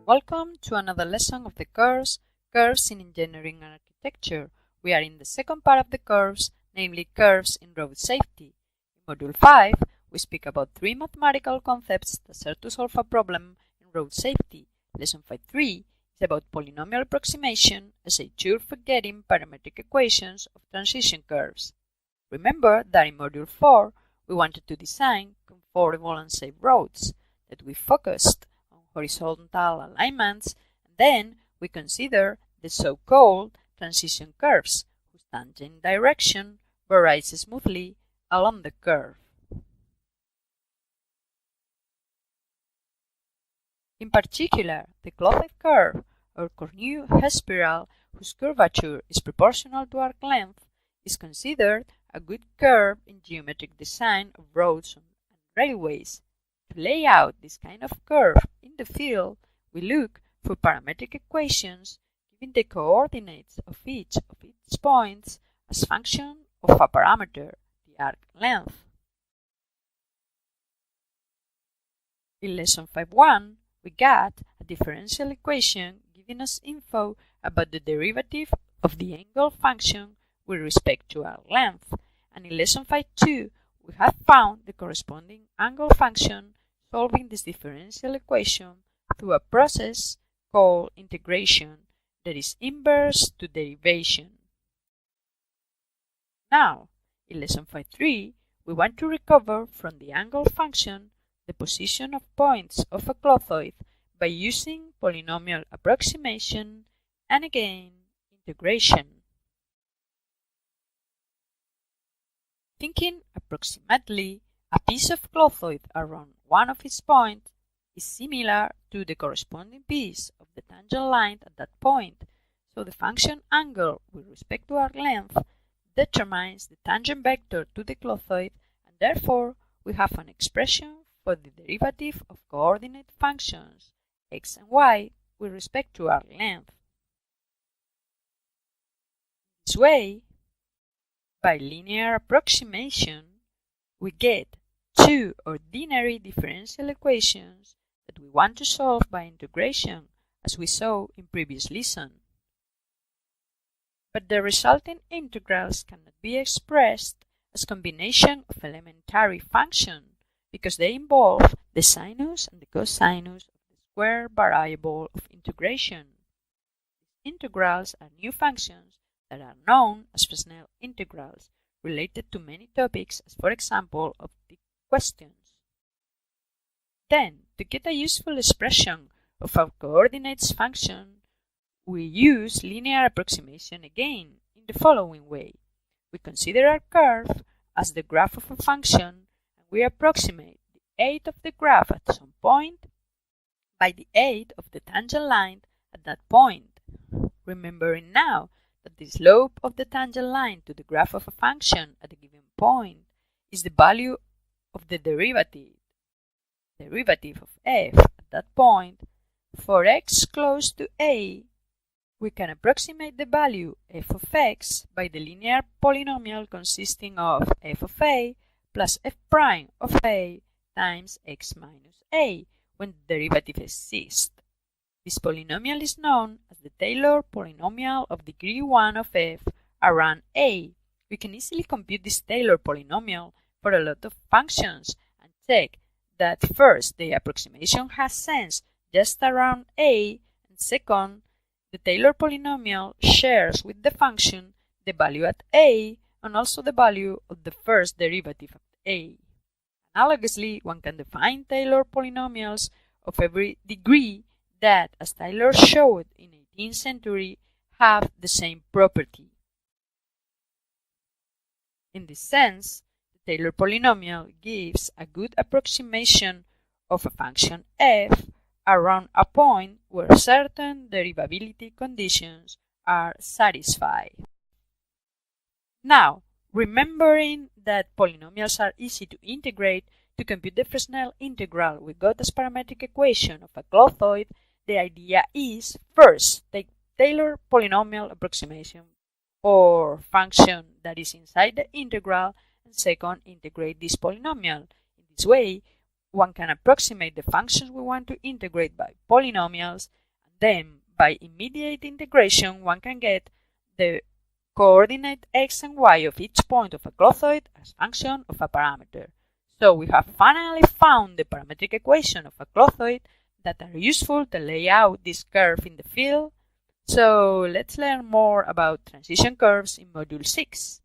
Welcome to another lesson of the curves in engineering and architecture. We are in the second part of the curves, namely curves in road safety. In Module 5, we speak about three mathematical concepts that serve to solve a problem in road safety. Lesson 5.3 is about polynomial approximation as a tool for getting parametric equations of transition curves. Remember that in Module 4, we wanted to design comfortable and safe roads, that we focused horizontal alignments, and then we consider the so-called transition curves, whose tangent direction varies smoothly along the curve. In particular, the closed curve, or Cornu spiral, whose curvature is proportional to arc length, is considered a good curve in geometric design of roads and railways. To lay out this kind of curve in the field, we look for parametric equations giving the coordinates of each of its points as function of a parameter, the arc length. In Lesson 5.1, we got a differential equation giving us info about the derivative of the angle function with respect to arc length, and in Lesson 5.2, we have found the corresponding angle function solving this differential equation through a process called integration that is inverse to derivation. Now, in Lesson 5.3, we want to recover from the angle function the position of points of a clothoid by using polynomial approximation and again integration. Thinking approximately, a piece of clothoid around one of its points is similar to the corresponding piece of the tangent line at that point, so the function angle with respect to arc length determines the tangent vector to the clothoid, and therefore we have an expression for the derivative of coordinate functions x and y with respect to arc length. This way, by linear approximation, we get two ordinary differential equations that we want to solve by integration, as we saw in previous lesson. But the resulting integrals cannot be expressed as combination of elementary functions because they involve the sinus and the cosinus of the square variable of integration. Integrals are new functions that are known as Fresnel integrals, related to many topics, as for example of the questions. Then, to get a useful expression of our coordinates function, we use linear approximation again in the following way. We consider our curve as the graph of a function, and we approximate the height of the graph at some point by the height of the tangent line at that point. Remembering now that the slope of the tangent line to the graph of a function at a given point is the value of the derivative of f at that point, for x close to a, we can approximate the value f of x by the linear polynomial consisting of f of a plus f prime of a times x minus a when the derivative exists. This polynomial is known as the Taylor polynomial of degree 1 of f around a. We can easily compute this Taylor polynomial for a lot of functions and check that first, the approximation has sense just around a, and second, the Taylor polynomial shares with the function the value at a and also the value of the first derivative of a. Analogously, one can define Taylor polynomials of every degree that, as Taylor showed in the 18th century, have the same property. In this sense, the Taylor polynomial gives a good approximation of a function f around a point where certain derivability conditions are satisfied. Now, remembering that polynomials are easy to integrate, to compute the Fresnel integral we got as parametric equation of a clothoid, the idea is, first, take Taylor polynomial approximation or function that is inside the integral, and second, integrate this polynomial. In this way, one can approximate the functions we want to integrate by polynomials, and then by immediate integration one can get the coordinate x and y of each point of a clothoid as function of a parameter. So we have finally found the parametric equation of a clothoid that are useful to lay out this curve in the field. So let's learn more about transition curves in Module 6.